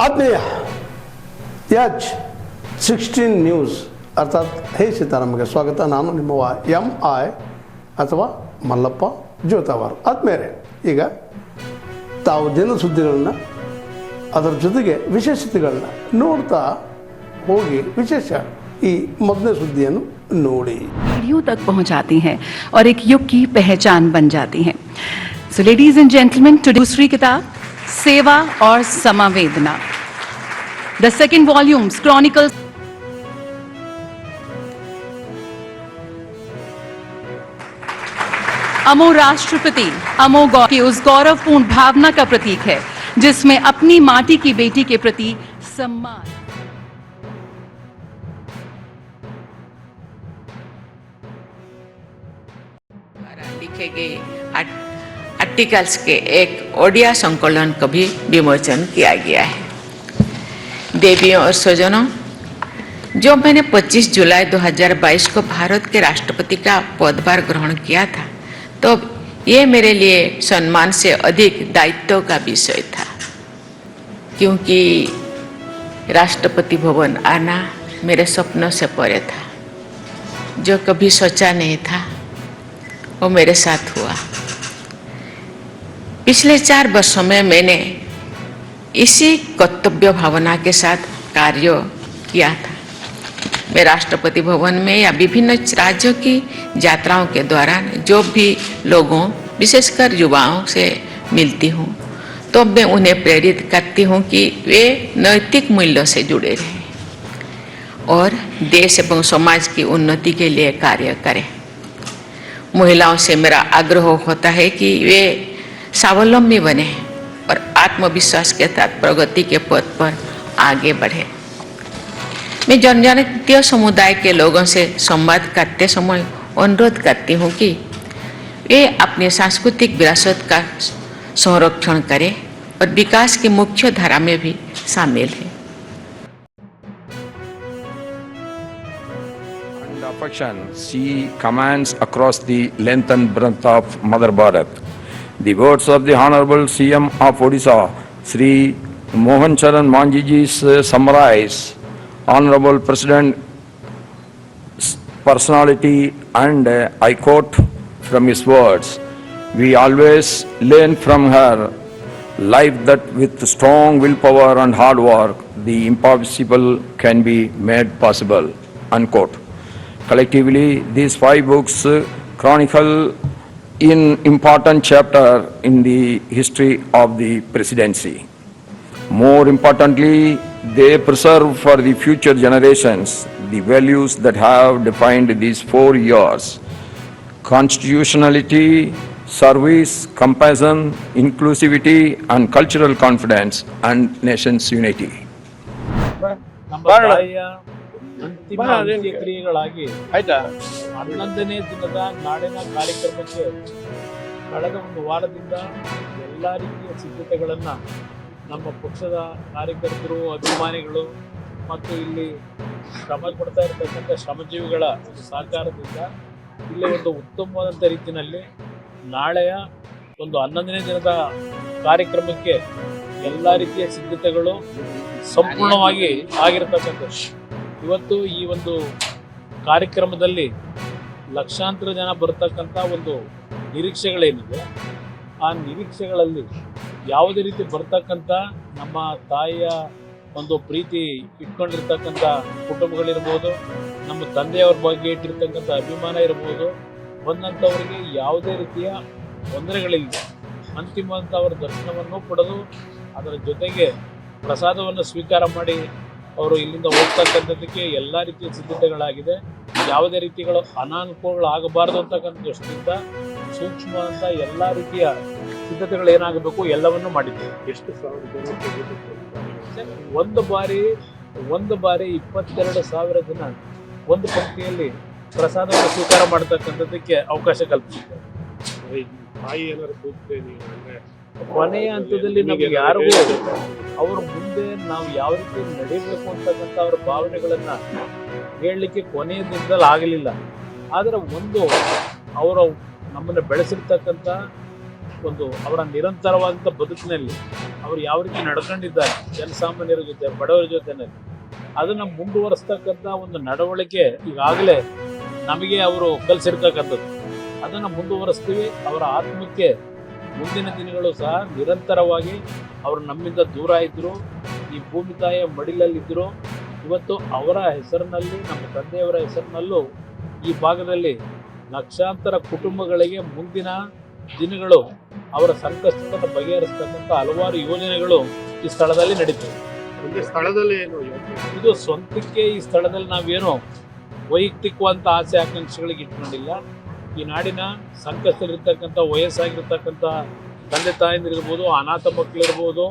ಆತ್ಮೀಯ H16 news ಅರ್ಥಾತ್ ಹೇ ಸೀತಾರಾಮಗೆ ಸ್ವಾಗತ. ನಾನು ನಿಮ್ಮವ MI ಅಥವಾ ಮಲ್ಲಪ್ಪ ಜೋತಾವಾರ್. ಆದ್ಮೇಲೆ ಈಗ ತಾವು ದಿನ ಸುದ್ದಿಗಳನ್ನ ಅದರ ಜೊತೆಗೆ ವಿಶೇಷತೆಗಳನ್ನ ನೋಡ್ತಾ ಹೋಗಿ ವಿಶೇಷ ಈ ಮೊದಲನೇ ಸುದ್ದಿಯನ್ನು ನೋಡಿ. पीढ़ियों तक पहुंचाती हैं और एक युग की पहचान बन जाती हैं. So ladies and gentleman, today दूसरी किताब सेवा और समावेदना, द सेकंड वॉल्यूम्स क्रॉनिकल्स. अमो राष्ट्रपति अमो की उस गौरवपूर्ण भावना का प्रतीक है जिसमें अपनी माटी की बेटी के प्रति सम्मान. लिखे गए आर्टिकल्स के एक ओडिया संकलन का भी विमोचन किया गया है. देवियों और स्वजनों, जो मैंने 25 जुलाई 2022 को भारत के राष्ट्रपति का पदभार ग्रहण किया था, तो ये मेरे लिए सम्मान से अधिक दायित्व का विषय था, क्योंकि राष्ट्रपति भवन आना मेरे सपनों से परे था. जो कभी सोचा नहीं था वो मेरे साथ हुआ. पिछले 4 वर्षों में मैंने इसी कर्तव्य भावना के साथ कार्य किया था. मैं राष्ट्रपति भवन में या विभिन्न राज्यों की यात्राओं के दौरान जो भी लोगों, विशेषकर युवाओं से मिलती हूँ, तो मैं उन्हें प्रेरित करती हूँ कि वे नैतिक मूल्यों से जुड़े रहें और देश एवं समाज की उन्नति के लिए कार्य करें. महिलाओं से मेरा आग्रह होता है कि वे स्वावलंबी बने और आत्मविश्वास के साथ प्रगति के पथ पर आगे बढ़े. मैं जनजातीय समुदाय के लोगों से संवाद करते समय अनुरोध करती हूँ कि वे अपनी सांस्कृतिक विरासत का संरक्षण करें और विकास की मुख्य धारा में भी शामिल हैं. Affection she commands across the length and breadth of Mother Bharat. The words of the Honorable CM of Odisha, Sri Mohan Charan Manji ji summarize Honorable President's personality, and I quote from his words, "We always learn from her life that with strong willpower and hard work, the impossible can be made possible." Unquote. Collectively, these 5 books chronicle an important chapter in the history of the presidency. More importantly, they preserve for the future generations the values that have defined these 4 years: constitutionality, service, compassion, inclusivity, and cultural confidence, and nation's unity. ಅಂತಿಮ ಅಂತ್ಯಕ್ರಿಯೆಗಳಾಗಿ 11ನೇ ದಿನದ ನಾಡಿನ ಕಾರ್ಯಕ್ರಮಕ್ಕೆ ಕಳೆದ ಒಂದು ವಾರದಿಂದ ಎಲ್ಲ ರೀತಿಯ ಸಿದ್ಧತೆಗಳನ್ನು ನಮ್ಮ ಪಕ್ಷದ ಕಾರ್ಯಕರ್ತರು, ಅಭಿಮಾನಿಗಳು ಮತ್ತು ಇಲ್ಲಿ ಶ್ರಮ ಕೊಡ್ತಾ ಇರತಕ್ಕಂಥ ಶ್ರಮಜೀವಿಗಳ ಒಂದು ಸಹಕಾರದಿಂದ ಇಲ್ಲಿ ಒಂದು ಉತ್ತಮವಾದಂಥ ರೀತಿಯಲ್ಲಿ ನಾಳೆಯ ಒಂದು 11ನೇ ದಿನದ ಕಾರ್ಯಕ್ರಮಕ್ಕೆ ಎಲ್ಲ ರೀತಿಯ ಸಿದ್ಧತೆಗಳು ಸಂಪೂರ್ಣವಾಗಿ ಆಗಿರತಕ್ಕಂಥದ್ದು. ಇವತ್ತು ಈ ಒಂದು ಕಾರ್ಯಕ್ರಮದಲ್ಲಿ ಲಕ್ಷಾಂತರ ಜನ ಬರ್ತಕ್ಕಂಥ ಒಂದು ನಿರೀಕ್ಷೆಗಳೇನಿದೆ, ಆ ನಿರೀಕ್ಷೆಗಳಲ್ಲಿ ಯಾವುದೇ ರೀತಿ ಬರ್ತಕ್ಕಂಥ ನಮ್ಮ ತಾಯಿಯ ಒಂದು ಪ್ರೀತಿ ಇಟ್ಕೊಂಡಿರ್ತಕ್ಕಂಥ ಕುಟುಂಬಗಳಿರ್ಬೋದು, ನಮ್ಮ ತಂದೆಯವ್ರ ಬಗ್ಗೆ ಇಟ್ಟಿರ್ತಕ್ಕಂಥ ಅಭಿಮಾನ ಇರ್ಬೋದು, ಬಂದಂಥವರಿಗೆ ಯಾವುದೇ ರೀತಿಯ ತೊಂದರೆಗಳಿಲ್ಲ. ಅಂತಿಮವಾದಂಥ ಅವರ ದರ್ಶನವನ್ನು ಪಡೆದು ಅದರ ಜೊತೆಗೆ ಪ್ರಸಾದವನ್ನು ಸ್ವೀಕಾರ ಮಾಡಿ ಅವರು ಇಲ್ಲಿಂದ ಹೋಗ್ತಕ್ಕಂಥದ್ದಕ್ಕೆ ಎಲ್ಲ ರೀತಿಯ ಸಿದ್ಧತೆಗಳಾಗಿದೆ. ಯಾವುದೇ ರೀತಿಗಳ ಅನಾನುಕೂಲಗಳಾಗಬಾರ್ದು ಅಂತಕ್ಕಂಥ ದೃಷ್ಟಿಯಿಂದ ಸೂಕ್ಷ್ಮವಾದಂಥ ಎಲ್ಲ ರೀತಿಯ ಸಿದ್ಧತೆಗಳು ಏನಾಗಬೇಕು ಎಲ್ಲವನ್ನೂ ಮಾಡಿದ್ದೇವೆ. ಎಷ್ಟು ಒಂದು ಬಾರಿ 22,000 ಜನ ಒಂದು ಪಂಕ್ತಿಯಲ್ಲಿ ಪ್ರಸಾದವನ್ನು ಸ್ವೀಕಾರ ಮಾಡತಕ್ಕಂಥದ್ದಕ್ಕೆ ಅವಕಾಶ ಕಲ್ಪಿಸಿದೆ. ಕೊನೆಯ ಹಂತದಲ್ಲಿ ನಮಗೆ ಯಾರಿಗೂ ಅವ್ರ ಮುಂದೆ ನಾವು ಯಾವ ರೀತಿ ನಡೀಬೇಕು ಅಂತಕ್ಕಂಥ ಅವ್ರ ಭಾವನೆಗಳನ್ನ ಹೇಳಲಿಕ್ಕೆ ಕೊನೆಯ ದಿನದಲ್ಲಿ ಆಗಲಿಲ್ಲ. ಆದರೆ ಒಂದು ಅವರು ನಮ್ಮನ್ನು ಬೆಳೆಸಿರ್ತಕ್ಕಂಥ ಒಂದು ಅವರ ನಿರಂತರವಾದಂಥ ಬದುಕಿನಲ್ಲಿ ಅವರು ಯಾವ ರೀತಿ ನಡ್ಕೊಂಡಿದ್ದಾರೆ ಜನಸಾಮಾನ್ಯರ ಜೊತೆ, ಬಡವರ ಜೊತೆನಲ್ಲಿ, ಅದನ್ನು ಮುಂದುವರಿಸ್ತಕ್ಕಂಥ ಒಂದು ನಡವಳಿಕೆ ಈಗಾಗಲೇ ನಮಗೆ ಅವರು ಕಲಿಸಿರ್ತಕ್ಕಂಥದ್ದು. ಅದನ್ನು ಮುಂದುವರಿಸ್ತೀವಿ. ಅವರ ಆತ್ಮಕ್ಕೆ ಮುಂದಿನ ದಿನಗಳು ಸಹ ನಿರಂತರವಾಗಿ ಅವರು ನಮ್ಮಿಂದ ದೂರ ಇದ್ದರು, ಈ ಭೂಮಿ ತಾಯಿಯ ಮಡಿಲಲ್ಲಿದ್ದರು. ಇವತ್ತು ಅವರ ಹೆಸರಿನಲ್ಲಿ, ನಮ್ಮ ತಂದೆಯವರ ಹೆಸರಿನಲ್ಲೂ ಈ ಭಾಗದಲ್ಲಿ ಲಕ್ಷಾಂತರ ಕುಟುಂಬಗಳಿಗೆ ಮುಂದಿನ ದಿನಗಳು ಅವರ ಸಂಕಷ್ಟವನ್ನು ಬಗೆಹರಿಸ್ತಕ್ಕಂಥ ಹಲವಾರು ಯೋಜನೆಗಳು ಈ ಸ್ಥಳದಲ್ಲಿ ನಡೀತವೆ. ಸ್ಥಳದಲ್ಲಿ ಏನು ಇದು ಸ್ವಂತಕ್ಕೆ ಈ ಸ್ಥಳದಲ್ಲಿ ನಾವೇನು ವೈಯಕ್ತಿಕವಂತ ಆಸೆ ಆಕಾಂಕ್ಷೆಗಳಿಗೆ ಇಟ್ಕೊಂಡಿಲ್ಲ. ಈ ನಾಡಿನ ಸಂಕಷ್ಟದಲ್ಲಿರ್ತಕ್ಕಂಥ ವಯಸ್ಸಾಗಿರ್ತಕ್ಕಂಥ ತಂದೆ ತಾಯಂದಿರಿರ್ಬೋದು, ಅನಾಥ ಮಕ್ಕಳಿರ್ಬೋದು,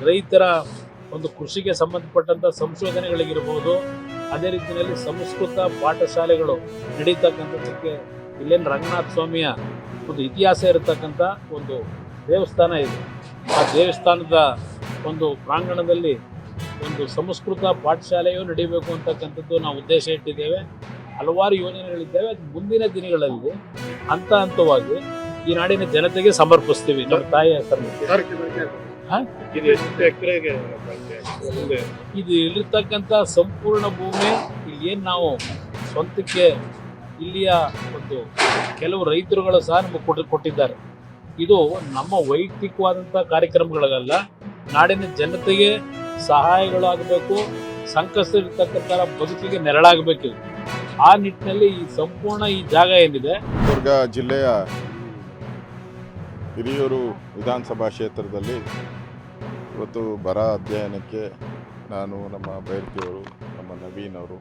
ರೈತರ ಒಂದು ಕೃಷಿಗೆ ಸಂಬಂಧಪಟ್ಟಂಥ ಸಂಶೋಧನೆಗಳಿಗಿರ್ಬೋದು, ಅದೇ ರೀತಿಯಲ್ಲಿ ಸಂಸ್ಕೃತ ಪಾಠಶಾಲೆಗಳು ನಡೀತಕ್ಕಂಥದ್ದಕ್ಕೆ ಇಲ್ಲೇನು ರಂಗನಾಥ ಸ್ವಾಮಿಯ ಒಂದು ಇತಿಹಾಸ ಇರತಕ್ಕಂಥ ಒಂದು ದೇವಸ್ಥಾನ ಇದೆ. ಆ ದೇವಸ್ಥಾನದ ಒಂದು ಪ್ರಾಂಗಣದಲ್ಲಿ ಒಂದು ಸಂಸ್ಕೃತ ಪಾಠಶಾಲೆಯೂ ನಡೀಬೇಕು ಅಂತಕ್ಕಂಥದ್ದು ನಾವು ಉದ್ದೇಶ ಇಟ್ಟಿದ್ದೇವೆ. ಹಲವಾರು ಯೋಜನೆಗಳಿದ್ದಾವೆ. ಅದು ಮುಂದಿನ ದಿನಗಳಲ್ಲಿ ಹಂತ ಹಂತವಾಗಿ ಈ ನಾಡಿನ ಜನತೆಗೆ ಸಮರ್ಪಿಸ್ತೀವಿ ನಮ್ಮ ತಾಯಿಯ ಹೆಸರಿನಲ್ಲಿ. ಇದು ಎಷ್ಟು ಎಕರೆಗೆ ಇದು ಇಲ್ಲಿರ್ತಕ್ಕಂಥ ಸಂಪೂರ್ಣ ಭೂಮಿ ಇಲ್ಲಿ ಏನು ನಾವು ಸ್ವಂತಕ್ಕೆ ಇಲ್ಲಿಯ ಒಂದು ಕೆಲವು ರೈತರುಗಳು ಸಹ ನಮಗೆ ಕೊಟ್ಟಿದ್ದಾರೆ. ಇದು ನಮ್ಮ ವೈಯಕ್ತಿಕವಾದಂಥ ಕಾರ್ಯಕ್ರಮಗಳಲ್ಲ, ನಾಡಿನ ಜನತೆಗೆ ಸಹಾಯಗಳು ಆಗಬೇಕು, ಸಂಕಷ್ಟದಲ್ಲಿರ್ತಕ್ಕಂಥ ಬದುಕಿಗೆ ನೆರಳಾಗಬೇಕು. ಆ ನಿಟ್ಟಿನಲ್ಲಿ ಈ ಸಂಪೂರ್ಣ ಈ ಜಾಗ ಏನಿದೆ, ಚಿತ್ರದುರ್ಗ ಜಿಲ್ಲೆಯ ಹಿರಿಯೂರು ವಿಧಾನಸಭಾ ಕ್ಷೇತ್ರದಲ್ಲಿ ಇವತ್ತು ಬರ ಅಧ್ಯಯನಕ್ಕೆ ನಾನು, ನಮ್ಮ ಬೈರ್ಕಿಯವರು, ನಮ್ಮ ನವೀನ್ ಅವರು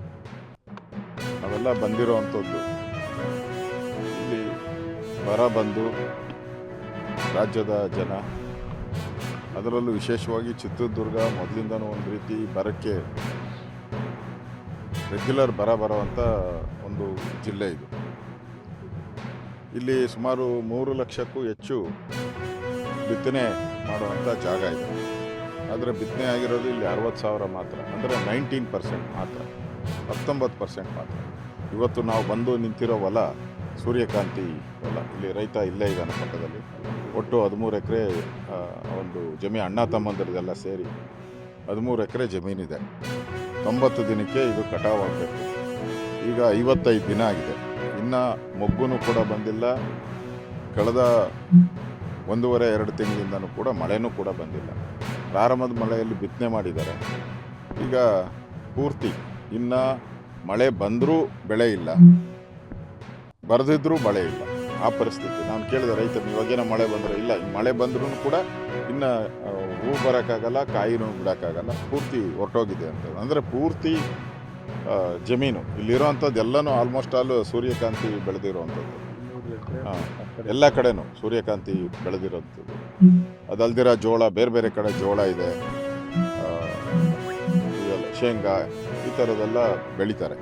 ನಾವೆಲ್ಲ ಬಂದಿರೋವಂಥದ್ದು. ಇಲ್ಲಿ ಬರ ಬಂದು ರಾಜ್ಯದ ಜನ, ಅದರಲ್ಲೂ ವಿಶೇಷವಾಗಿ ಚಿತ್ರದುರ್ಗ ಮೊದಲಿಂದನೂ ಒಂದು ರೀತಿ ಬರಕ್ಕೆ ರೆಗ್ಯುಲರ್ ಬರುವಂಥ ಒಂದು ಜಿಲ್ಲೆ ಇದು. ಇಲ್ಲಿ ಸುಮಾರು 3 ಲಕ್ಷಕ್ಕೂ ಹೆಚ್ಚು ಬಿತ್ತನೆ ಮಾಡುವಂಥ ಜಾಗ ಇದೆ. ಆದರೆ ಬಿತ್ತನೆ ಆಗಿರೋದು ಇಲ್ಲಿ 60,000 ಮಾತ್ರ, ಅಂದರೆ 19% ಮಾತ್ರ, 19% ಮಾತ್ರ. ಇವತ್ತು ನಾವು ಬಂದು ನಿಂತಿರೋ ಹೊಲ ಸೂರ್ಯಕಾಂತಿ ಹೊಲ. ಇಲ್ಲಿ ರೈತ ಇಲ್ಲೇ ಇದ್ದಾನೆ ಪಕ್ಕದಲ್ಲಿ. ಒಟ್ಟು 13 ಎಕರೆ ಒಂದು ಜಮೀನು, ಅಣ್ಣ ತಮ್ಮಂದಿರದೆಲ್ಲ ಸೇರಿ 13 ಎಕರೆ ಜಮೀನಿದೆ. 90 ದಿನಕ್ಕೆ ಇದು ಕಟಾವಾಗಬೇಕು. ಈಗ 55 ದಿನ ಆಗಿದೆ. ಇನ್ನು ಮೊಗ್ಗುನೂ ಕೂಡ ಬಂದಿಲ್ಲ. ಕಳೆದ 1.5-2 ತಿಂಗಳಿಂದನೂ ಕೂಡ ಮಳೆನೂ ಕೂಡ ಬಂದಿಲ್ಲ. ಪ್ರಾರಂಭದ ಮಳೆಯಲ್ಲಿ ಬಿತ್ತನೆ ಮಾಡಿದ್ದಾರೆ. ಈಗ ಪೂರ್ತಿ ಇನ್ನು ಮಳೆ ಬಂದರೂ ಬೆಳೆ ಇಲ್ಲ, ಬರೆದಿದ್ರೂ ಮಳೆ ಇಲ್ಲ, ಆ ಪರಿಸ್ಥಿತಿ. ನಾನು ಕೇಳಿದೆ ರೈತರು, ಇವಾಗೇನೋ ಮಳೆ ಬಂದರೆ, ಇಲ್ಲ ಮಳೆ ಬಂದ್ರೂ ಕೂಡ ಇನ್ನು ಹೂ ಬರೋಕ್ಕಾಗಲ್ಲ, ಕಾಯಿನೂ ಬಿಡೋಕ್ಕಾಗಲ್ಲ, ಪೂರ್ತಿ ಹೊರಟೋಗಿದೆ ಅಂತ. ಅಂದರೆ ಪೂರ್ತಿ ಜಮೀನು ಇಲ್ಲಿರೋವಂಥದ್ದು ಎಲ್ಲನೂ ಆಲ್ಮೋಸ್ಟ್ ಆಲ್ ಸೂರ್ಯಕಾಂತಿ ಬೆಳೆದಿರೋವಂಥದ್ದು. ಎಲ್ಲ ಕಡೆನೂ ಸೂರ್ಯಕಾಂತಿ ಬೆಳೆದಿರೋಂಥದ್ದು. ಅದಲ್ದಿರ ಜೋಳ, ಬೇರೆ ಬೇರೆ ಕಡೆ ಜೋಳ ಇದೆ, ಇವೆಲ್ಲ ಶೇಂಗಾ, ಈ ಥರದ್ದೆಲ್ಲ ಬೆಳೀತಾರೆ.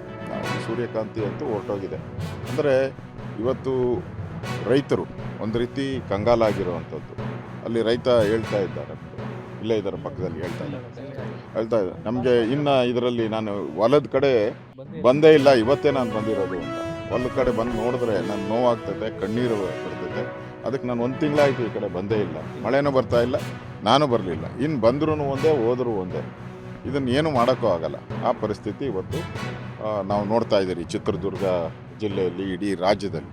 ಸೂರ್ಯಕಾಂತಿ ಅಂತೂ ಹೊರಟೋಗಿದೆ. ಅಂದರೆ ಇವತ್ತು ರೈತರು ಒಂದು ರೀತಿ ಕಂಗಾಲಾಗಿರುವಂಥದ್ದು. ಅಲ್ಲಿ ರೈತ ಹೇಳ್ತಾ ಇದ್ದಾರೆ, ಇಲ್ಲೇ ಇದ್ದಾರೆ ಪಕ್ಕದಲ್ಲಿ ಹೇಳ್ತಾ ಇದ್ದಾರೆ, ನಮಗೆ ಇನ್ನು ಇದರಲ್ಲಿ ನಾನು ಹೊಲದ ಕಡೆ ಬಂದೇ ಇಲ್ಲ, ಇವತ್ತೇ ನಾನು ಬಂದಿರೋದು ಅಂತ. ಹೊಲದ ಕಡೆ ಬಂದು ನೋಡಿದ್ರೆ ನಾನು ನೋವಾಗ್ತದೆ, ಕಣ್ಣೀರು ಬರ್ತದೆ. ಅದಕ್ಕೆ ನಾನು 1 ತಿಂಗಳಾಯಿತು ಈ ಕಡೆ ಬಂದೇ ಇಲ್ಲ. ಮಳೆನೂ ಬರ್ತಾ ಇಲ್ಲ, ನಾನು ಬರಲಿಲ್ಲ. ಇನ್ನು ಬಂದ್ರೂ ಒಂದೇ, ಹೋದರೂ ಒಂದೇ. ಇದನ್ನು ಏನು ಮಾಡೋಕ್ಕೂ ಆಗಲ್ಲ. ಆ ಪರಿಸ್ಥಿತಿ ಇವತ್ತು ನಾವು ನೋಡ್ತಾ ಇದ್ದೀರಿ ಚಿತ್ರದುರ್ಗ ಜಿಲ್ಲೆಯಲ್ಲಿ, ಇಡೀ ರಾಜ್ಯದಲ್ಲಿ.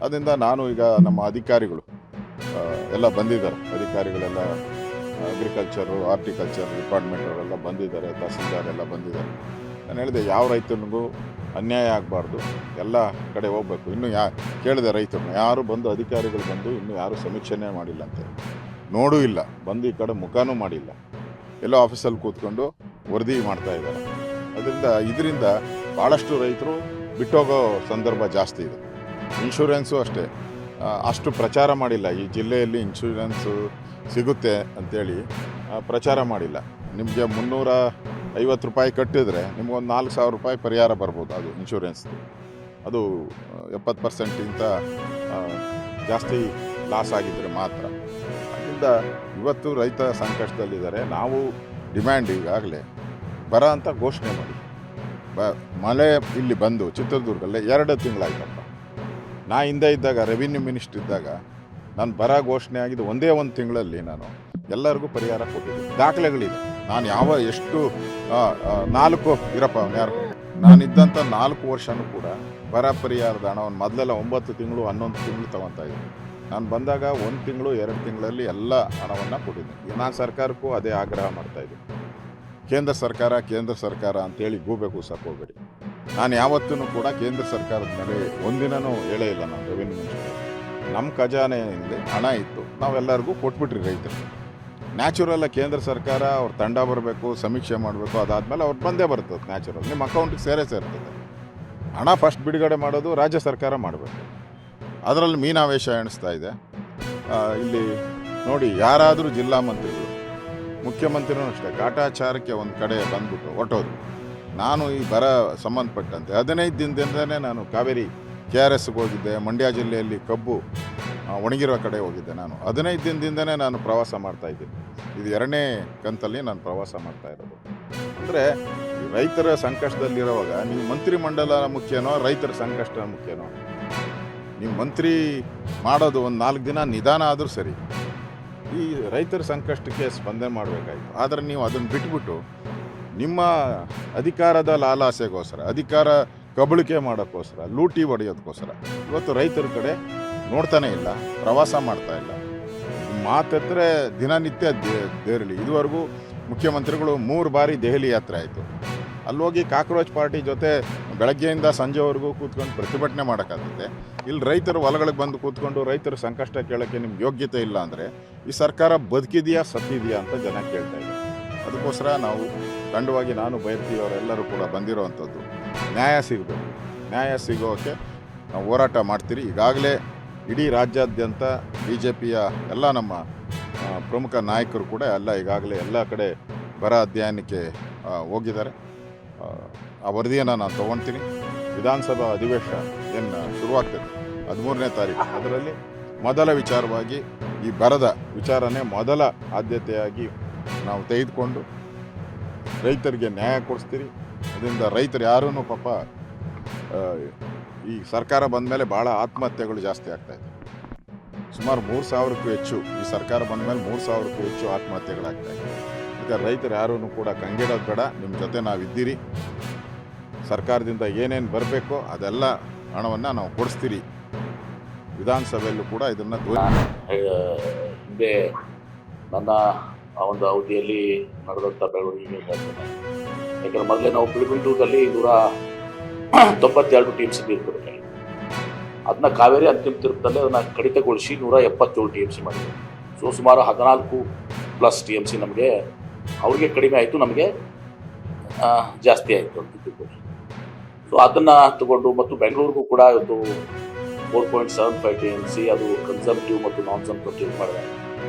ಅದರಿಂದ ನಾನು ಈಗ ನಮ್ಮ ಅಧಿಕಾರಿಗಳು ಎಲ್ಲ ಬಂದಿದ್ದಾರೆ, ಅಧಿಕಾರಿಗಳೆಲ್ಲ ಅಗ್ರಿಕಲ್ಚರು, ಹಾರ್ಟಿಕಲ್ಚರ್ ಡಿಪಾರ್ಟ್ಮೆಂಟ್ ಅವರೆಲ್ಲ ಬಂದಿದ್ದಾರೆ, ತಹಸೀಲ್ದಾರ್ ಎಲ್ಲ ಬಂದಿದ್ದಾರೆ. ನಾನು ಹೇಳಿದೆ, ಯಾವ ರೈತನಿಗೂ ಅನ್ಯಾಯ ಆಗಬಾರ್ದು, ಎಲ್ಲ ಕಡೆ ಹೋಗ್ಬೇಕು. ಇನ್ನೂ ಕೇಳಿದೆ ರೈತರನ್ನ, ಯಾರು ಬಂದು ಅಧಿಕಾರಿಗಳು ಬಂದು ಇನ್ನೂ ಯಾರೂ ಸಮೀಕ್ಷೆನೇ ಮಾಡಿಲ್ಲ ಅಂತ, ನೋಡೂ ಇಲ್ಲ, ಬಂದು ಈ ಕಡೆ ಮುಖನೂ ಮಾಡಿಲ್ಲ, ಎಲ್ಲೋ ಆಫೀಸಲ್ಲಿ ಕೂತ್ಕೊಂಡು ವರದಿ ಮಾಡ್ತಾ ಇದ್ದಾರೆ. ಇದರಿಂದ ಭಾಳಷ್ಟು ರೈತರು ಬಿಟ್ಟೋಗೋ ಸಂದರ್ಭ ಜಾಸ್ತಿ ಇದೆ. ಇನ್ಶೂರೆನ್ಸು ಅಷ್ಟೇ, ಅಷ್ಟು ಪ್ರಚಾರ ಮಾಡಿಲ್ಲ. ಈ ಜಿಲ್ಲೆಯಲ್ಲಿ ಇನ್ಶೂರೆನ್ಸು ಸಿಗುತ್ತೆ ಅಂಥೇಳಿ ಪ್ರಚಾರ ಮಾಡಿಲ್ಲ. ನಿಮಗೆ 350 ರೂಪಾಯಿ ಕಟ್ಟಿದ್ರೆ ನಿಮಗೊಂದು 4,000 ರೂಪಾಯಿ ಪರಿಹಾರ ಬರ್ಬೋದು. ಅದು ಇನ್ಶೂರೆನ್ಸ್ದು, ಅದು 70%ಗಿಂತ ಜಾಸ್ತಿ ಲಾಸ್ ಆಗಿದ್ದರೆ ಮಾತ್ರ. ಅದರಿಂದ ಇವತ್ತು ರೈತ ಸಂಕಷ್ಟದಲ್ಲಿದ್ದಾರೆ. ನಾವು ಡಿಮ್ಯಾಂಡ್ ಈಗಾಗಲೇ ಬರ ಅಂತ ಘೋಷಣೆ ಮಾಡಿ. ಮಳೆ ಇಲ್ಲಿ ಬಂದು ಚಿತ್ರದುರ್ಗಲ್ಲೇ 2 ತಿಂಗಳಾಯ್ತಪ್ಪ. ನಾ ಹಿಂದೆ ಇದ್ದಾಗ, ರೆವಿನ್ಯೂ ಮಿನಿಸ್ಟ್ರ್ ಇದ್ದಾಗ ನಾನು ಬರ ಘೋಷಣೆ ಆಗಿದ್ದು ಒಂದೇ ಒಂದು ತಿಂಗಳಲ್ಲಿ ನಾನು ಎಲ್ಲರಿಗೂ ಪರಿಹಾರ ಕೊಟ್ಟಿದ್ದೆ, ದಾಖಲೆಗಳಿದೆ. ನಾನು ಎಷ್ಟು 4 ಇರಪ್ಪ ಯಾರು ನಾನಿದ್ದಂಥ 4 ವರ್ಷನೂ ಕೂಡ ಬರ ಪರಿಹಾರದ ಹಣವನ್ನು ಮೊದಲೆಲ್ಲ 9 ತಿಂಗಳು 11 ತಿಂಗಳು ತಗೊತಾ ಇದ್ದೆ. ನಾನು ಬಂದಾಗ 1 ತಿಂಗಳು 2 ತಿಂಗಳಲ್ಲಿ ಎಲ್ಲ ಹಣವನ್ನು ಕೊಟ್ಟಿದ್ದೆ. ನಾನು ಸರ್ಕಾರಕ್ಕೂ ಅದೇ ಆಗ್ರಹ ಮಾಡ್ತಾಯಿದ್ದೆ, ಕೇಂದ್ರ ಸರ್ಕಾರ ಅಂತೇಳಿ ಗೂಬೆ ಕೂಸಕ್ಕೆ ಹೋಗಬೇಡಿ. ನಾನು ಯಾವತ್ತೂ ಕೂಡ ಕೇಂದ್ರ ಸರ್ಕಾರದ ಮೇಲೆ ಒಂದಿನನೂ ಹೇಳೇ ಇಲ್ಲ. ನಾನು ರೆವಿನ್ಯೂ ಮಿನಿಸ್ಟರ್, ನಮ್ಮ ಖಜಾನೆಯಲ್ಲಿ ಹಣ ಇತ್ತು, ನಾವೆಲ್ಲರಿಗೂ ಕೊಟ್ಬಿಟ್ರಿ ರೈತರಿಗೆ. ನ್ಯಾಚುರಲ್ಲ ಕೇಂದ್ರ ಸರ್ಕಾರ ಅವ್ರ ತಂಡ ಬರಬೇಕು, ಸಮೀಕ್ಷೆ ಮಾಡಬೇಕು, ಅದಾದಮೇಲೆ ಅವ್ರು ಬಂದೇ ಬರ್ತದೆ ನ್ಯಾಚುರಲ್, ನಿಮ್ಮ ಅಕೌಂಟಿಗೆ ಸೇರ್ತದೆ. ಹಣ ಫಸ್ಟ್ ಬಿಡುಗಡೆ ಮಾಡೋದು ರಾಜ್ಯ ಸರ್ಕಾರ ಮಾಡಬೇಕು. ಅದರಲ್ಲಿ ಮೀನಾವೇಶ ಎಣಿಸ್ತಾ ಇದೆ. ಇಲ್ಲಿ ನೋಡಿ, ಯಾರಾದರೂ ಜಿಲ್ಲಾ ಮಂತ್ರಿಗಳು, ಮುಖ್ಯಮಂತ್ರಿನೂ ಅಷ್ಟೇ ಕಾಟಾಚಾರಕ್ಕೆ ಒಂದು ಕಡೆ ಬಂದ್ಬಿಟ್ಟು ಹೊರಟೋದು. ನಾನು ಈ ಬರ ಸಂಬಂಧಪಟ್ಟಂತೆ 15 ದಿನದಿಂದಲೇ ನಾನು ಕಾವೇರಿ KRSಗೆ ಹೋಗಿದ್ದೆ, ಮಂಡ್ಯ ಜಿಲ್ಲೆಯಲ್ಲಿ ಕಬ್ಬು ಒಣಗಿರೋ ಕಡೆ ಹೋಗಿದ್ದೆ. ನಾನು 15 ದಿನದಿಂದನೇ ನಾನು ಪ್ರವಾಸ ಮಾಡ್ತಾಯಿದ್ದೀನಿ. ಇದು 2ನೇ ಕಂತಲ್ಲಿ ನಾನು ಪ್ರವಾಸ ಮಾಡ್ತಾ ಇರೋದು. ಅಂದರೆ ರೈತರ ಸಂಕಷ್ಟದಲ್ಲಿರುವಾಗ ನೀವು ಮಂತ್ರಿಮಂಡಲ ಮುಖ್ಯನೋ ರೈತರ ಸಂಕಷ್ಟ ಮುಖ್ಯನೋ? ನೀವು ಮಂತ್ರಿ ಮಾಡೋದು ಒಂದು 4 ದಿನ ನಿಧಾನ ಆದರೂ ಸರಿ, ಈ ರೈತರ ಸಂಕಷ್ಟಕ್ಕೆ ಸ್ಪಂದನೆ ಮಾಡಬೇಕಾಯ್ತು. ಆದರೆ ನೀವು ಅದನ್ನು ಬಿಟ್ಬಿಟ್ಟು ನಿಮ್ಮ ಅಧಿಕಾರದ ಲಾಲಾಸೆಗೋಸ್ಕರ, ಅಧಿಕಾರ ಕಬಳಿಕೆ ಮಾಡೋಕ್ಕೋಸ್ಕರ, ಲೂಟಿ ಹೊಡೆಯೋದಕ್ಕೋಸ್ಕರ ಇವತ್ತು ರೈತರ ಕಡೆ ನೋಡ್ತಾನೆ ಇಲ್ಲ, ಪ್ರವಾಸ ಮಾಡ್ತಾ ಇಲ್ಲ. ಮಾತೆತ್ತರೆ ದಿನನಿತ್ಯ ದೆಹಲಿ. ಇದುವರೆಗೂ ಮುಖ್ಯಮಂತ್ರಿಗಳು 3 ಬಾರಿ ದೆಹಲಿ ಯಾತ್ರೆ ಆಯಿತು. ಅಲ್ಲೋಗಿ ಕಾಕ್ರೋಚ್ ಪಾರ್ಟಿ ಜೊತೆ ಬೆಳಗ್ಗೆಯಿಂದ ಸಂಜೆವರೆಗೂ ಕೂತ್ಕೊಂಡು ಪ್ರತಿಭಟನೆ ಮಾಡೋಕ್ಕಾಗುತ್ತೆ. ಇಲ್ಲಿ ರೈತರು ಹೊಲಗಳಿಗೆ ಬಂದು ಕೂತ್ಕೊಂಡು ರೈತರ ಸಂಕಷ್ಟ ಕೇಳೋಕ್ಕೆ ನಿಮ್ಗೆ ಯೋಗ್ಯತೆ ಇಲ್ಲ ಅಂದರೆ ಈ ಸರ್ಕಾರ ಬದುಕಿದೆಯಾ ಸತ್ತಿದೆಯಾ ಅಂತ ಜನ ಕೇಳ್ತಾ ಇದ್ದಾರೆ. ಅದಕ್ಕೋಸ್ಕರ ನಾವು ಖಂಡವಾಗಿ ನಾನು ಬಯರ್ತಿಯವರೆಲ್ಲರೂ ಕೂಡ ಬಂದಿರೋವಂಥದ್ದು ನ್ಯಾಯ ಸಿಗಬೇಕು. ನ್ಯಾಯ ಸಿಗೋಕ್ಕೆ ನಾವು ಹೋರಾಟ ಮಾಡ್ತೀರಿ. ಈಗಾಗಲೇ ಇಡೀ ರಾಜ್ಯಾದ್ಯಂತ BJPಯ ಎಲ್ಲ ನಮ್ಮ ಪ್ರಮುಖ ನಾಯಕರು ಕೂಡ ಈಗಾಗಲೇ ಎಲ್ಲ ಕಡೆ ಬರ ಅಧ್ಯಯನಕ್ಕೆ ಹೋಗಿದ್ದಾರೆ. ಆ ವರದಿಯನ್ನು ನಾನು ತೊಗೊಳ್ತೀನಿ. ವಿಧಾನಸಭಾ ಅಧಿವೇಶನ ಏನು ಶುರುವಾಗ್ತದೆ 13ನೇ ತಾರೀಕು, ಅದರಲ್ಲಿ ಮೊದಲ ವಿಚಾರವಾಗಿ ಈ ಬರದ ವಿಚಾರನೇ ಮೊದಲ ಆದ್ಯತೆಯಾಗಿ ನಾವು ತೆಗೆದುಕೊಂಡು ರೈತರಿಗೆ ನ್ಯಾಯ ಕೊಡಿಸ್ತೀರಿ. ಅದರಿಂದ ರೈತರು ಯಾರೂ ಪಾಪ ಈ ಸರ್ಕಾರ ಬಂದ ಮೇಲೆ ಭಾಳ ಆತ್ಮಹತ್ಯೆಗಳು ಜಾಸ್ತಿ ಆಗ್ತಾಯಿದೆ. ಸುಮಾರು 3,000ಕ್ಕೂ ಹೆಚ್ಚು, ಈ ಸರ್ಕಾರ ಬಂದ ಮೇಲೆ 3,000ಕ್ಕೂ ಹೆಚ್ಚು ಆತ್ಮಹತ್ಯೆಗಳಾಗ್ತಾಯಿದೆ. ಈಗ ರೈತರು ಯಾರೂ ಕೂಡ ಕಂಗೆಡೋದು ಬೇಡ, ನಿಮ್ಮ ಜೊತೆ ನಾವಿದ್ದೀರಿ. ಸರ್ಕಾರದಿಂದ ಏನೇನು ಬರಬೇಕೋ ಅದೆಲ್ಲ ಹಣವನ್ನು ನಾವು ಕೊಡಿಸ್ತೀರಿ. ವಿಧಾನಸಭೆಯಲ್ಲೂ ಕೂಡ ಇದನ್ನು ಹಿಂದೆ ನನ್ನ ಆ ಒಂದು ಅವಧಿಯಲ್ಲಿ ನಡೆದಂಥ ಬೆಳವಣಿಗೆ ಹೇಳ್ತೇನೆ. ಯಾಕಂದರೆ ಮೊದಲೇ ನಾವು ಬಿಳಿಗುಂಟೂರಲ್ಲಿ 192 TMC ನೀರು ಕೊಡಬೇಕಾಗಿತ್ತು. ಅದನ್ನ ಕಾವೇರಿ ಅಂತಿಮ ತೀರ್ಪದಲ್ಲಿ ಅದನ್ನು ಕಡಿತಗೊಳಿಸಿ 177 TMC ಮಾಡಿದ್ರು. ಸೊ ಸುಮಾರು 14+ TMC ನಮಗೆ ಅವ್ರಿಗೆ ಕಡಿಮೆ ಆಯಿತು, ನಮಗೆ ಜಾಸ್ತಿ ಆಯಿತು ಅಂತ ತಿಳ್ಕೊಂಡು. ಸೊ ಅದನ್ನು ತಗೊಂಡು ಮತ್ತು ಬೆಂಗಳೂರಿಗೂ ಕೂಡ ಇವತ್ತು 4.75 TMC ಅದು ಕನ್ಸಂಪ್ಟಿವ್ ಮತ್ತು ನಾನ್ ಕನ್ಸಂಪ್ಟಿವ್ ಮಾಡಿದಾಗ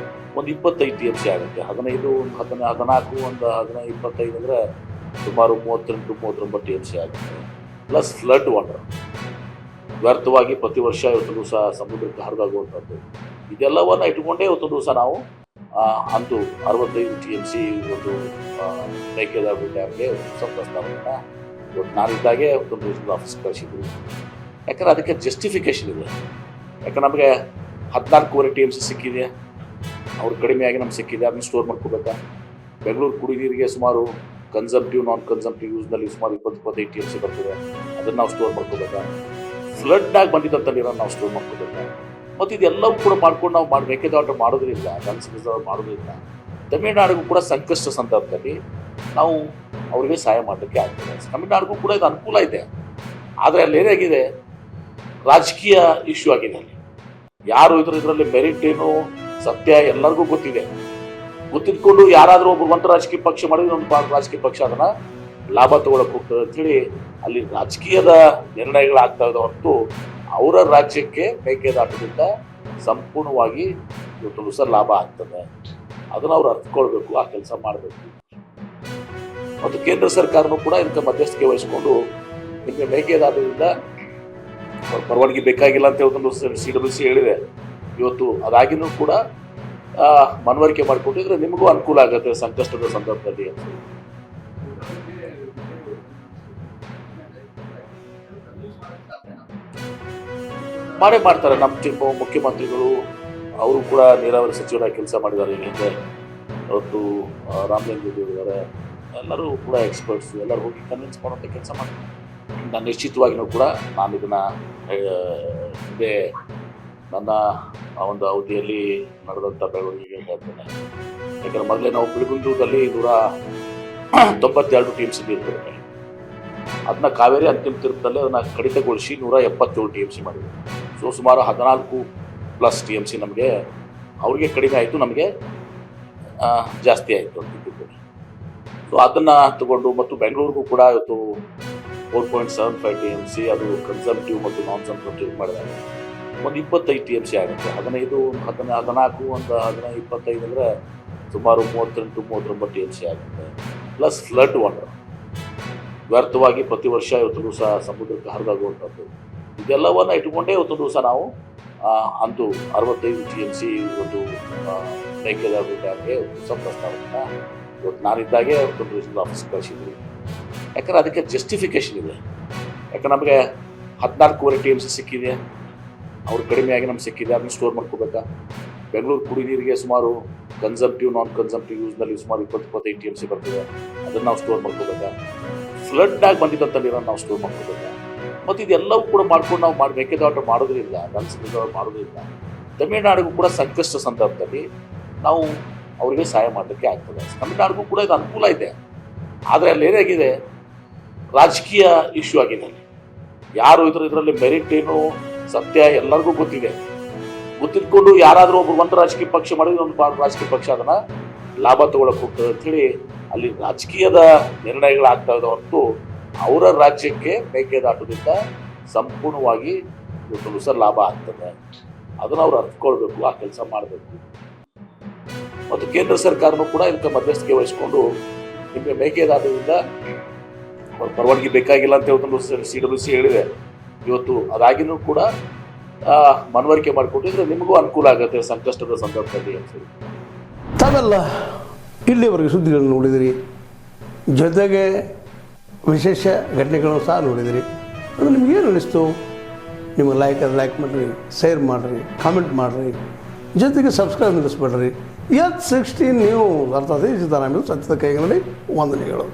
ಒಂದು 25 TMC ಆಗುತ್ತೆ. 15, 14, ಒಂದು 15, 25 ಅಂದರೆ ಸುಮಾರು 38-39 TMC ಆಗುತ್ತೆ. ಪ್ಲಸ್ ಫ್ಲಡ್ ವಾಟರ್ ವ್ಯರ್ಥವಾಗಿ ಪ್ರತಿ ವರ್ಷ ಇವತ್ತು ದಿವಸ ಸಮುದ್ರಕ್ಕೆ ಹರಿದಾಗುವಂಥದ್ದು, ಇದೆಲ್ಲವನ್ನು ಇಟ್ಕೊಂಡೇ ಇವತ್ತು ದಿವಸ ನಾವು ಅಂತೂ 65 TMC ಒಂದು ಮೇಕೆದಾಟು ಡ್ಯಾಮ್ಗೆ ಹೊಸ ಪ್ರಸ್ತಾವನೆಯನ್ನು ಇವತ್ತು ನಾನಿದ್ದಾಗೆ ಒಂದು ರೀಸನಲ್ ಆಫೀಸ್ ಕಳಿಸಿದ್ರು. ಯಾಕಂದರೆ ಅದಕ್ಕೆ ಜಸ್ಟಿಫಿಕೇಷನ್ ಇದೆ. ಯಾಕಂದ್ರೆ ನಮಗೆ 14.25 TMC ಸಿಕ್ಕಿದೆ, ಅವ್ರು ಕಡಿಮೆಯಾಗಿ ನಮ್ಗೆ ಸಿಕ್ಕಿದೆ, ಅದನ್ನ ಸ್ಟೋರ್ ಮಾಡ್ಕೋಬೇಕಾ? ಬೆಂಗಳೂರು ಕುಡಿನೀರಿಗೆ ಸುಮಾರು ಕನ್ಸಂಪ್ಟಿವ್ ನಾನ್ ಕನ್ಸಂಪ್ಟಿವ್ ಯೂಸ್ನಲ್ಲಿ ಸುಮಾರು 20-25 TMC ಬರ್ತದೆ, ಅದನ್ನು ನಾವು ಸ್ಟೋರ್ ಮಾಡ್ಕೋಬೇಕಾ? ಫ್ಲಡ್ನಾಗ ಬಂದಿದ್ದಂಥ ನೀರನ್ನು ನಾವು ಸ್ಟೋರ್ ಮಾಡ್ಕೋಬೇಕಾ? ಮತ್ತು ಇದೆಲ್ಲವೂ ಕೂಡ ಮಾಡ್ಕೊಂಡು ನಾವು ಮೇಕೆದಾಟು ಮಾಡೋದ್ರಿಂದ, ಮಾಡೋದ್ರಿಂದ ತಮಿಳುನಾಡಿಗೂ ಕೂಡ ಸಂಕಷ್ಟ ಸಂದರ್ಭದಲ್ಲಿ ನಾವು ಅವರಿಗೆ ಸಹಾಯ ಮಾಡಲಿಕ್ಕೆ ಆಗ್ತದೆ. ತಮಿಳುನಾಡಿಗೂ ಕೂಡ ಇದು ಅನುಕೂಲ ಇದೆ. ಆದರೆ ಅಲ್ಲಿ ಏನಾಗಿದೆ, ರಾಜಕೀಯ ಇಶ್ಯೂ ಆಗಿದೆ. ಅಲ್ಲಿ ಯಾರು ಇದರಲ್ಲಿ ಮೆರಿಟ್ ಏನು ಸತ್ಯ ಎಲ್ಲರಿಗೂ ಗೊತ್ತಿದೆ. ಗೊತ್ತಿದ್ಕೊಂಡು ಯಾರಾದರೂ ಒಬ್ಬರು ಒಂದು ರಾಜಕೀಯ ಪಕ್ಷ ಮಾಡಿದ್ರೆ ಒಂದು ರಾಜಕೀಯ ಪಕ್ಷ ಅದನ್ನು ಲಾಭ ತಗೊಳಕ್ಕೆ ಹೋಗ್ತದೆ ಅಂತೇಳಿ ಅಲ್ಲಿ ರಾಜಕೀಯದ ನಿರ್ಣಯಗಳಾಗ್ತಾ ಇದೆ ಹೊರತು ಅವರ ರಾಜ್ಯಕ್ಕೆ ಮೇಕೆದಾಟದಿಂದ ಸಂಪೂರ್ಣವಾಗಿ ಇವತ್ತು ದಿವಸ ಲಾಭ ಆಗ್ತದೆ. ಅದನ್ನು ಅವ್ರು ಅರ್ಥಕೊಳ್ಬೇಕು, ಆ ಕೆಲಸ ಮಾಡಬೇಕು. ಮತ್ತು ಕೇಂದ್ರ ಸರ್ಕಾರನೂ ಕೂಡ ಇದಕ್ಕೆ ಮಧ್ಯಸ್ಥಿಕೆ ವಹಿಸ್ಕೊಂಡು ನಿಮಗೆ ಮೇಕೆದಾಟದಿಂದ ಅವ್ರ ಪರವಾನಗಿ ಬೇಕಾಗಿಲ್ಲ ಅಂತ ಒಂದು CWC ಹೇಳಿದೆ. ಇವತ್ತು ಅದಾಗಿನೂ ಕೂಡ ಮನವರಿಕೆ ಮಾಡಿಕೊಂಡಿದ್ರೆ ನಿಮಗೂ ಅನುಕೂಲ ಆಗುತ್ತೆ ಸಂಕಷ್ಟದ ಸಂದರ್ಭದಲ್ಲಿ ಅಂತ. ಮಾಡೇ ಮಾಡ್ತಾರೆ. ನಮ್ಮ ಮುಖ್ಯಮಂತ್ರಿಗಳು ಅವರು ಕೂಡ ನೀರಾವರಿ ಸಚಿವರಾಗಿ ಕೆಲಸ ಮಾಡಿದ್ದಾರೆ ಈ ಹಿಂದೆ. ಅವತ್ತು ರಾಮಲಿಂಗ ಇದ್ದಾರೆ, ಎಲ್ಲರೂ ಕೂಡ ಎಕ್ಸ್ಪರ್ಟ್ಸ್, ಎಲ್ಲರೂ ಹೋಗಿ ಕನ್ವಿನ್ಸ್ ಮಾಡುವಂಥ ಕೆಲಸ ಮಾಡ್ತಾರೆ. ನಾನು ನಿಶ್ಚಿತವಾಗಿಯೂ ಕೂಡ ನಾನು ಇದನ್ನು ಹಿಂದೆ ನನ್ನ ಒಂದು ಅವಧಿಯಲ್ಲಿ ನಡೆದಂಥ ಬೆಳವಣಿಗೆ ಹೇಳ್ತೇನೆ. ಯಾಕಂದರೆ ಮೊದಲೇ ನಾವು ಬಿಳಿಗುಂದೂರಲ್ಲಿ 192 TMC ಇರ್ತದೆ. ಅದನ್ನ ಕಾವೇರಿ ಅಂತಿಮ ತೀರ್ಪದಲ್ಲಿ ಅದನ್ನು ಕಡಿತಗೊಳಿಸಿ 177 TMC ಮಾಡಿದ್ರು. ಸೊ ಸುಮಾರು 14+ TMC ನಮಗೆ ಅವ್ರಿಗೆ ಕಡಿಮೆ ಆಯಿತು, ನಮಗೆ ಜಾಸ್ತಿ ಆಯಿತು ಅಂತಿದ್ದು. ಸೊ ಅದನ್ನು ತಗೊಂಡು ಮತ್ತು ಬೆಂಗಳೂರಿಗೂ ಕೂಡ ಇವತ್ತು 4.75 TMC ಅದು ಕನ್ಸಂಪ್ಟಿವ್ ಮತ್ತು ನಾನ್ ಕನ್ಸಂಪ್ಟಿವ್ ಮಾಡಿದಾಗ ಒಂದು 25 TMC ಆಗುತ್ತೆ. 15, 14, ಒಂದು 25 ಅಂದರೆ ಸುಮಾರು 38-39 TMC ಆಗುತ್ತೆ. ಪ್ಲಸ್ ಫ್ಲಡ್ ವಾಟರ್ ವ್ಯರ್ಥವಾಗಿ ಪ್ರತಿ ವರ್ಷ ಇವತ್ತು ಸಹ ಸಮುದ್ರಕ್ಕೆ ಹರಿದಾಗುವಂಥದ್ದು, ಇದೆಲ್ಲವನ್ನು ಇಟ್ಟುಕೊಂಡೇ ಇವತ್ತು ದಿವಸ ನಾವು ಅಂತೂ 65 TMC ಒಂದು ಮೇಕೆದಾಟು ಡ್ಯಾಮ್ಗೆ ಹೊಸ ಪ್ರಸ್ತಾವನೆ ಇವತ್ತು ನಾನಿದ್ದಾಗೆ ಒಂದು ರೀಜನಲ್ ಆಫೀಸ್ ಕಳಿಸಿದ್ವಿ. ಯಾಕಂದರೆ ಅದಕ್ಕೆ ಜಸ್ಟಿಫಿಕೇಷನ್ ಇದೆ. ಯಾಕಂದ್ರೆ ನಮಗೆ 14.25 TMC ಸಿಕ್ಕಿದೆ, ಅವ್ರು ಕಡಿಮೆಯಾಗಿ ನಮ್ಗೆ ಸಿಕ್ಕಿದೆ, ಅದನ್ನು ಸ್ಟೋರ್ ಮಾಡ್ಕೋಬೇಕಾ? ಬೆಂಗಳೂರು ಕುಡಿ ನೀರಿಗೆ ಸುಮಾರು ಕನ್ಸಂಪ್ಟಿವ್ ನಾನ್ ಕನ್ಸಂಪ್ಟಿವ್ ಯೂಸ್ನಲ್ಲಿ ಸುಮಾರು 20-25 TMC ಬರ್ತಿದೆ, ಅದನ್ನು ನಾವು ಸ್ಟೋರ್ ಮಾಡ್ಕೋಬೇಕಾ? ಫ್ಲಡ್ನಾಗಿ ಬಂದಿದ್ದಂಥ ನೀರನ್ನು ನಾವು ಸ್ಟೋರ್ ಮಾಡ್ಕೋಬೇಕಾ? ಮತ್ತು ಇದೆಲ್ಲವೂ ಕೂಡ ಮಾಡ್ಕೊಂಡು ನಾವು ಮೇಕೆದಾಟು ಮಾಡೋದ್ರಿಂದ, ಮಾಡೋದ್ರಿಂದ ತಮಿಳುನಾಡಿಗೂ ಕೂಡ ಸಂಕಷ್ಟ ಸಂದರ್ಭದಲ್ಲಿ ನಾವು ಅವರಿಗೆ ಸಹಾಯ ಮಾಡಲಿಕ್ಕೆ ಆಗ್ತದೆ. ತಮಿಳುನಾಡಿಗೂ ಕೂಡ ಇದು ಅನುಕೂಲ ಇದೆ. ಆದರೆ ಅಲ್ಲಿ ಏನಾಗಿದೆ, ರಾಜಕೀಯ ಇಶ್ಯೂ ಆಗಿದೆ. ಯಾರು ಇದರಲ್ಲಿ ಮೆರಿಟ್ ಏನು ಸತ್ಯ ಎಲ್ಲರಿಗೂ ಗೊತ್ತಿದೆ. ಗೊತ್ತಿದ್ಕೊಂಡು ಯಾರಾದರೂ ಒಬ್ಬರು ಒಂದು ರಾಜಕೀಯ ಪಕ್ಷ ಮಾಡಿದ್ರೆ ಒಂದು ರಾಜಕೀಯ ಪಕ್ಷ ಅದನ್ನು ಲಾಭ ತಗೊಳಕ್ಕೆ ಹೋಗ್ತದೆ ಅಂಥೇಳಿ ಅಲ್ಲಿ ರಾಜಕೀಯದ ನಿರ್ಣಯಗಳಾಗ್ತಾ ಇದ್ದಾವೆ ಹೊರತು ಅವರ ರಾಜ್ಯಕ್ಕೆ ಮೇಕೆದಾಟದಿಂದ ಸಂಪೂರ್ಣವಾಗಿ ಇವತ್ತು ಸಹ ಲಾಭ ಆಗ್ತದೆ. ಅದನ್ನು ಅವ್ರು ಅರ್ಥಕೊಳ್ಬೇಕು, ಆ ಕೆಲಸ ಮಾಡಬೇಕು. ಮತ್ತು ಕೇಂದ್ರ ಸರ್ಕಾರನೂ ಕೂಡ ಇದಕ್ಕೆ ಮಧ್ಯಸ್ಥಿಕೆ ವಹಿಸ್ಕೊಂಡು ನಿಮಗೆ ಮೇಕೆದಾಟದಿಂದ ಪರವಾನಗಿ ಬೇಕಾಗಿಲ್ಲ ಅಂತ ಹೇಳ್ಕೊಂಡು CWC ಹೇಳಿದೆ. ಇವತ್ತು ಅದಾಗಿನೂ ಕೂಡ ಮನವರಿಕೆ ಮಾಡಿಕೊಟ್ಟಿದ್ರೆ ನಿಮಗೂ ಅನುಕೂಲ ಆಗುತ್ತೆ ಸಂಕಷ್ಟದ ಸಂದರ್ಭದಲ್ಲಿ ಅಂತ ಹೇಳಿ. ತಾವೆಲ್ಲ ಇಲ್ಲಿವರೆಗೆ ಸುದ್ದಿಗಳನ್ನು ನೋಡಿದಿರಿ, ಜೊತೆಗೆ ವಿಶೇಷ ಘಟನೆಗಳನ್ನು ಸಹ ನೋಡಿದಿರಿ. ಅದು ನಿಮಗೇನು ಅನ್ನಿಸ್ತು? ನಿಮಗೆ ಲೈಕ್ ಮಾಡಿರಿ, ಶೇರ್ ಮಾಡಿರಿ, ಕಾಮೆಂಟ್ ಮಾಡಿರಿ, ಜೊತೆಗೆ ಸಬ್ಸ್ಕ್ರೈಬ್ ನಿಲ್ಲಿಸ್ಬೇಡ್ರಿ. H16 ನ್ಯೂಸ್ ಅರ್ಥಾತ್ ಸಿದ್ದರಾಮಯ್ಯ ಸತ್ಯದ ಕೈಗಳಲ್ಲಿ ವಂದನೆಗಳು.